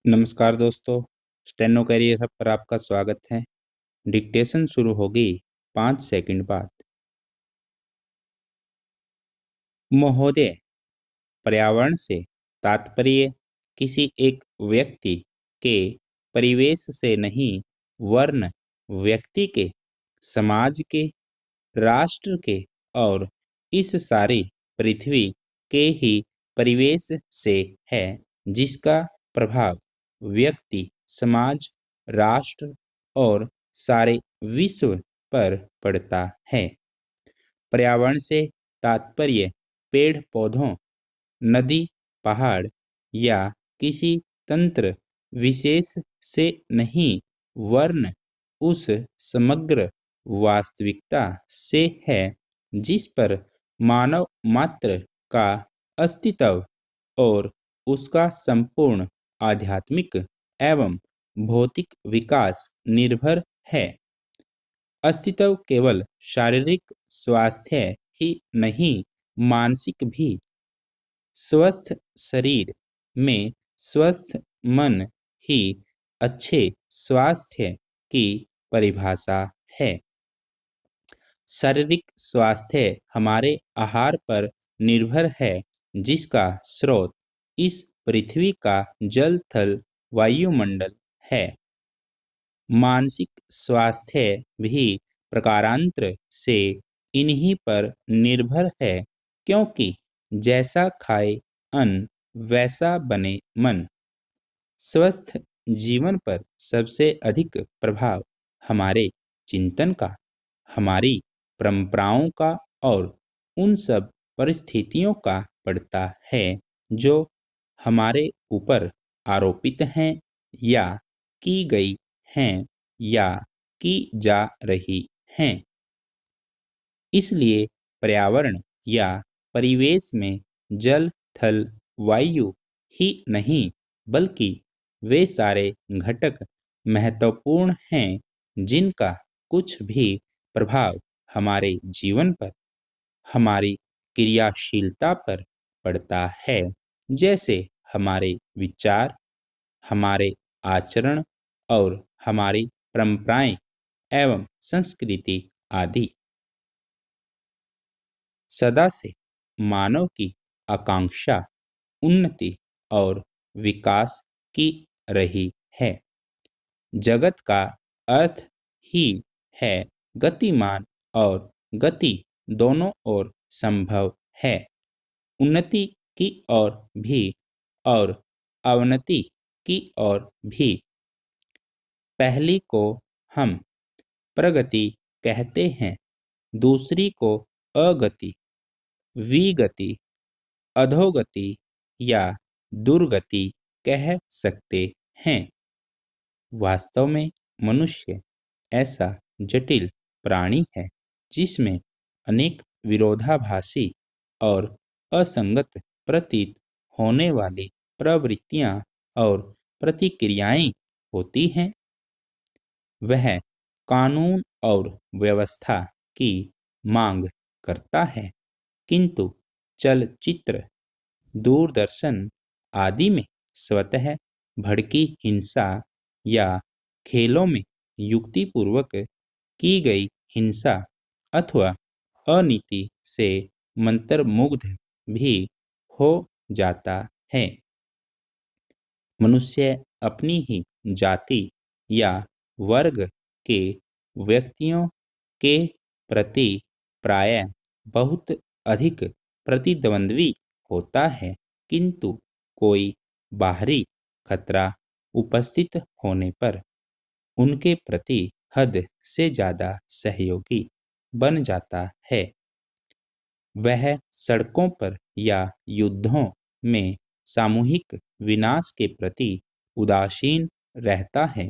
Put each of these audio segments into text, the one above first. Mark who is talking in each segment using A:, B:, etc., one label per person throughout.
A: नमस्कार दोस्तों। Steno career hub पर आपका स्वागत है। डिक्टेशन शुरू होगी 5 सेकंड बाद। महोदय, पर्यावरण से तात्पर्य किसी एक व्यक्ति के परिवेश से नहीं, वरन व्यक्ति के, समाज के, राष्ट्र के और इस सारी पृथ्वी के ही परिवेश से है, जिसका प्रभाव व्यक्ति, समाज, राष्ट्र और सारे विश्व पर पड़ता है। पर्यावरण से तात्पर्य पेड़ पौधों, नदी, पहाड़ या किसी तंत्र विशेष से नहीं, वरन उस समग्र वास्तविकता से है जिस पर मानव मात्र का अस्तित्व और उसका संपूर्ण आध्यात्मिक एवं भौतिक विकास निर्भर है। अस्तित्व केवल शारीरिक स्वास्थ्य ही नहीं, मानसिक भी। स्वस्थ शरीर में स्वस्थ मन ही अच्छे स्वास्थ्य की परिभाषा है। शारीरिक स्वास्थ्य हमारे आहार पर निर्भर है, जिसका स्रोत इस पृथ्वी का जल थल वायुमंडल है। मानसिक स्वास्थ्य भी प्रकारांतर से इन्हीं पर निर्भर है, क्योंकि जैसा खाए अन्न वैसा बने मन। स्वस्थ जीवन पर सबसे अधिक प्रभाव हमारे चिंतन का, हमारी परंपराओं का और उन सब परिस्थितियों का पड़ता है जो हमारे ऊपर आरोपित हैं या की गई हैं या की जा रही हैं। इसलिए पर्यावरण या परिवेश में जल, थल, वायु ही नहीं, बल्कि वे सारे घटक महत्वपूर्ण हैं जिनका कुछ भी प्रभाव हमारे जीवन पर, हमारी क्रियाशीलता पर पड़ता है, जैसे हमारे विचार, हमारे आचरण और हमारी परंपराएं एवं संस्कृति आदि। सदा से मानव की आकांक्षा उन्नति और विकास की रही है। जगत का अर्थ ही है गतिमान, और गति दोनों ओर संभव है, उन्नति की ओर भी और अवनति की ओर भी। पहली को हम प्रगति कहते हैं, दूसरी को अगति, विगति, अधोगति या दुर्गति कह सकते हैं। वास्तव में मनुष्य ऐसा जटिल प्राणी है जिसमें अनेक विरोधाभासी और असंगत प्रतीत होने वाली प्रवृत्तियां और प्रतिक्रियाएं होती हैं। वह कानून और व्यवस्था की मांग करता है, किंतु चलचित्र, दूरदर्शन आदि में स्वतः भड़की हिंसा या खेलों में युक्तिपूर्वक की गई हिंसा अथवा अनीति से मंत्रमुग्ध भी हो जाता है। मनुष्य अपनी ही जाति या वर्ग के व्यक्तियों के प्रति प्रायः बहुत अधिक प्रतिद्वंद्वी होता है, किंतु कोई बाहरी खतरा उपस्थित होने पर उनके प्रति हद से ज्यादा सहयोगी बन जाता है। वह सड़कों पर या युद्धों में सामूहिक विनाश के प्रति उदासीन रहता है,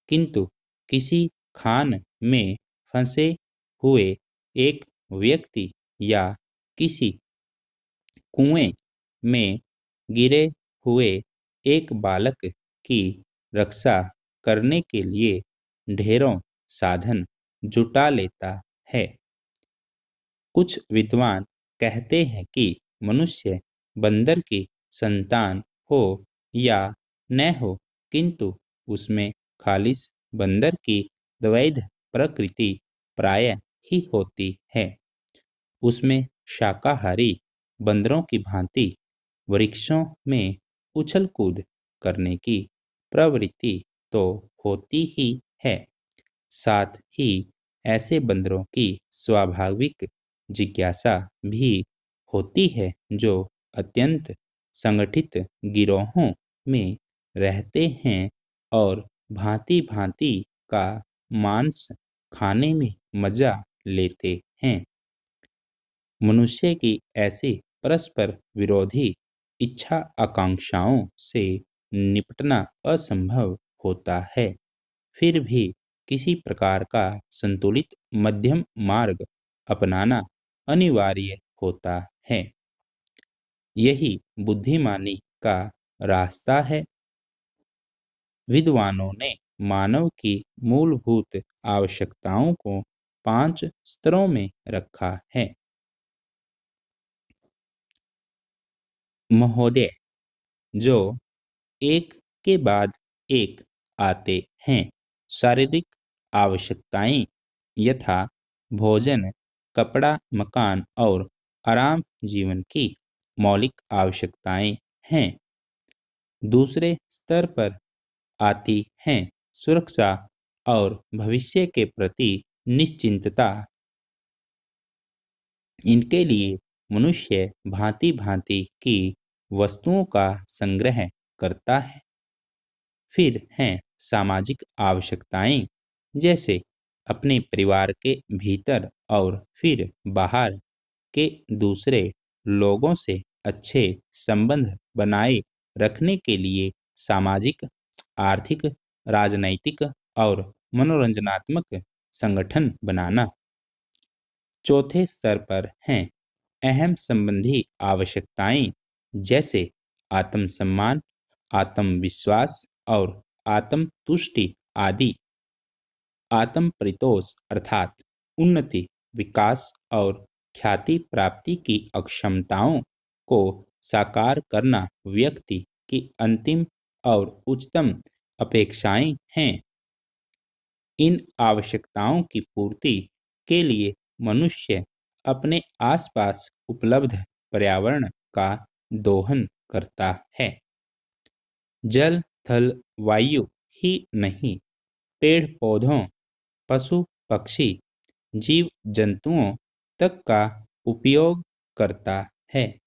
A: किंतु किसी खान में फंसे हुए एक व्यक्ति या किसी कुएं में गिरे हुए एक बालक की रक्षा करने के लिए ढेरों साधन जुटा लेता है। कुछ विद्वान कहते हैं कि मनुष्य बंदर की संतान हो या न हो, किंतु उसमें खालिस बंदर की द्वैध प्रकृति प्रायः ही होती है। उसमें शाकाहारी बंदरों की भांति वृक्षों में उछल कूद करने की प्रवृत्ति तो होती ही है, साथ ही ऐसे बंदरों की स्वाभाविक जिज्ञासा भी होती है जो अत्यंत संगठित गिरोहों में रहते हैं और भांति-भांति का मांस खाने में मजा लेते हैं। मनुष्य की ऐसी परस्पर विरोधी इच्छा आकांक्षाओं से निपटना असंभव होता है, फिर भी किसी प्रकार का संतुलित मध्यम मार्ग अपनाना अनिवार्य होता है। यही बुद्धिमानी का रास्ता है। विद्वानों ने मानव की मूलभूत आवश्यकताओं को 5 स्तरों में रखा है। महोदय, जो एक के बाद एक आते हैं। शारीरिक आवश्यकताएं यथा भोजन, कपड़ा, मकान और आराम जीवन की मौलिक आवश्यकताएं हैं। दूसरे स्तर पर आती हैं सुरक्षा और भविष्य के प्रति निश्चिंतता। इनके लिए मनुष्य भांति-भांति की वस्तुओं का संग्रह करता है। फिर हैं सामाजिक आवश्यकताएं, जैसे अपने परिवार के भीतर और फिर बाहर के दूसरे लोगों से अच्छे संबंध बनाए रखने के लिए सामाजिक, आर्थिक, राजनैतिक और मनोरंजनात्मक संगठन बनाना। चौथे स्तर पर हैं अहम संबंधी आवश्यकताएं, जैसे आत्मसम्मान, आत्मविश्वास और आत्मतुष्टि आदि। आत्म परितोष अर्थात उन्नति, विकास और ख्याति प्राप्ति की अक्षमताओं को साकार करना व्यक्ति की अंतिम और उच्चतम अपेक्षाएं हैं। इन आवश्यकताओं की पूर्ति के लिए मनुष्य अपने आसपास उपलब्ध पर्यावरण का दोहन करता है। जल, थल, वायु ही नहीं, पेड़ पौधों, पशु पक्षी, जीव जंतुओं तक का उपयोग करता है।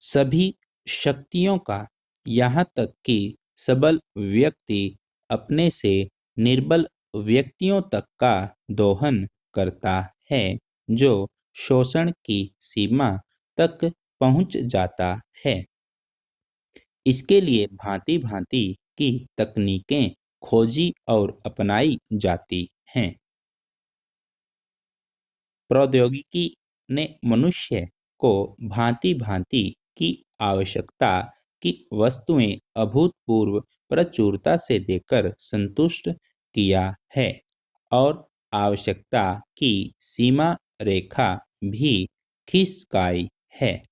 A: सभी शक्तियों का, यहाँ तक कि सबल व्यक्ति अपने से निर्बल व्यक्तियों तक का दोहन करता है, जो शोषण की सीमा तक पहुंच जाता है। इसके लिए भांति-भांति की तकनीकें खोजी और अपनाई जाती हैं। प्रौद्योगिकी ने मनुष्य को भांति-भांति की आवश्यकता की वस्तुएं अभूतपूर्व प्रचुरता से देकर संतुष्ट किया है और आवश्यकता की सीमा रेखा भी खिसकाई है।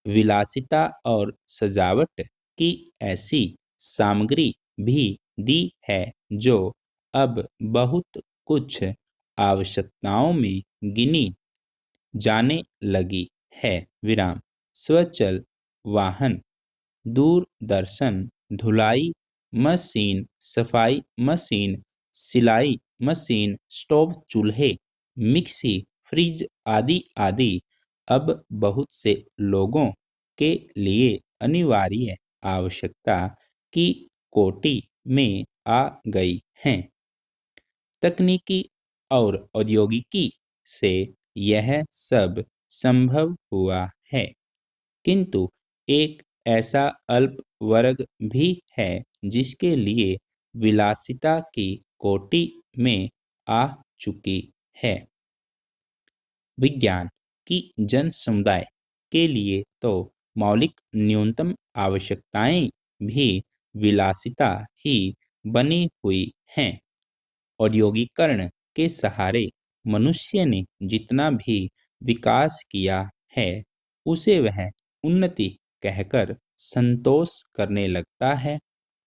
A: विलासिता और सजावट की ऐसी सामग्री भी दी है जो अब बहुत कुछ आवश्यकताओं में गिनी जाने लगी है। विराम। स्वचल वाहन, दूरदर्शन, धुलाई मशीन, सफाई मशीन, सिलाई मशीन, स्टोव, चूल्हे, मिक्सी, फ्रिज आदि आदि अब बहुत से लोगों के लिए अनिवार्य आवश्यकता की कोटि में आ गई हैं। तकनीकी और औद्योगिकी से यह सब संभव हुआ है, किंतु एक ऐसा अल्प वर्ग भी है जिसके लिए विलासिता की कोटि में आ चुकी है। विज्ञान की जन समुदाय के लिए तो मौलिक न्यूनतम आवश्यकताएं भी विलासिता ही बनी हुई हैं। औद्योगिकरण के सहारे मनुष्य ने जितना भी विकास किया है, उसे वह उन्नति कहकर संतोष करने लगता है।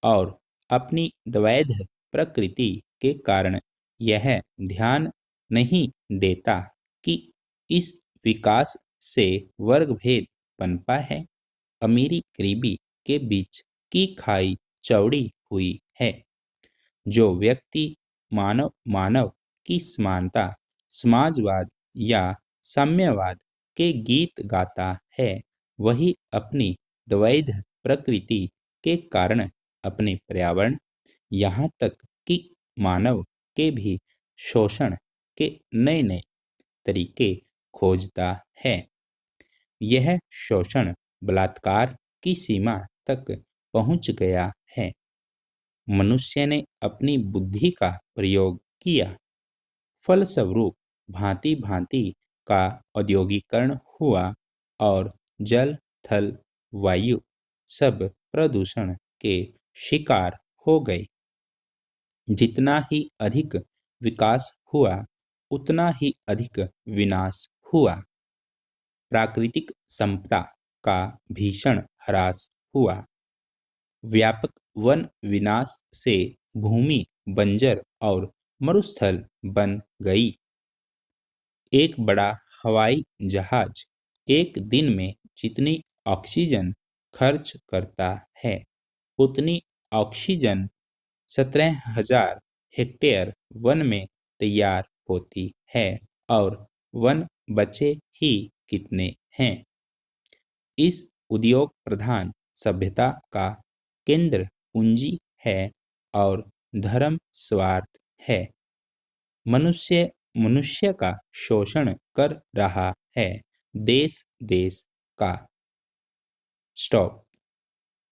A: और अपनी द्वैध प्रकृति के कारण यह ध्यान नहीं देता कि इस विकास से वर्गभेद पनपा है। अमीरी गरीबी के बीच की खाई चौड़ी हुई है। जो व्यक्ति मानव मानव की समानता, समाजवाद या साम्यवाद के गीत गाता है, वही अपनी द्वैध प्रकृति के कारण अपने पर्यावरण, यहाँ तक कि मानव के भी शोषण के नए नए तरीके खोजता है। यह शोषण बलात्कार की सीमा तक पहुंच गया है। मनुष्य ने अपनी बुद्धि का प्रयोग किया, फलस्वरूप भांति भांति का औद्योगिकरण हुआ और जल, थल, वायु सब प्रदूषण के शिकार हो गए। जितना ही अधिक विकास हुआ, उतना ही अधिक विनाश हुआ। प्राकृतिक संपदा का भीषण ह्रास हुआ। व्यापक वन विनाश से भूमि बंजर और मरुस्थल बन गई। एक बड़ा हवाई जहाज एक दिन में जितनी ऑक्सीजन खर्च करता है, उतनी ऑक्सीजन 17,000 हेक्टेयर वन में तैयार होती है, और वन बचे ही कितने हैं। इस उद्योग प्रधान सभ्यता का केंद्र पूंजी है और धर्म स्वार्थ है। मनुष्य मनुष्य का शोषण कर रहा है, देश देश का। स्टॉप।